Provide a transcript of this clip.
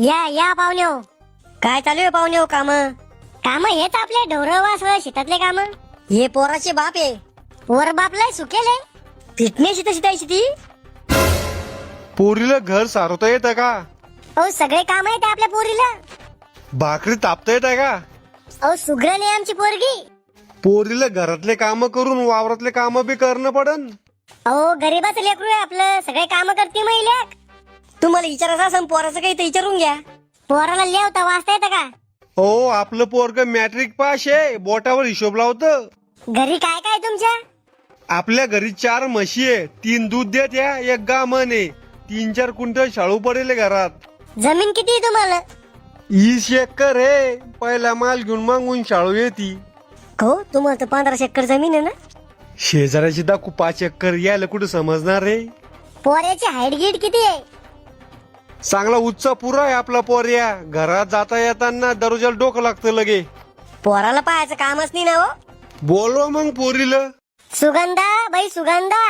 या या पाहुणे हो. काय चालू आहे पाहुणे हो काम? काम हेच आपले ढोरवास शेतातले काम. हे पोराचे बाप आहे. पोर बापलाय सुकेले. फिटनेस तशी द्यायची ती. पोरीला घर सारवता येतं का? अहो सगळे काम आहेत आपल्या पोरीला. भाकरी तापता येत आहे का? अहो सुग्रण आहे आमची पोरगी. पोरीला घरातले काम करून वावरातले काम बी करणं पडन. अहो गरीबाचं लेकरू आहे आपलं, सगळे काम करते महिला. तुम्हाला विचारायचं असं पोराचं काही तर विचारून घ्या. पोराला लिहावता वाचता येतं का? हो, आपलं पोरग मॅट्रिक पास आहे, बोटावर हिशोब लावतं. घरी काय काय तुमच्या? आपल्या घरी 4 म्हशी आहे, 3 दूध देत या, 1 गामन आहे, 3-4 क्विंटल शाळू पडेल घरात. जमीन किती आहे तुम्हाला? 20 एकर आहे. पहिला माल घेऊन मागून शाळू येते. हो, तुम्हाला तर 15 एकर जमीन आहे ना. शेजाऱ्याची दाखू 5 एकर, यायला कुठं समजणार रे. पोऱ्याची हाईट गीट किती आहे? चांगला उच्चा पुरा आहे आपला पोर्या. घरात जाता येताना दरवाजाला डोकं लागतं लगे. पोराला पाहायचं कामच नाही ना हो. बोलवा मग पोरीला. सुगंधा बाई सुगंधा.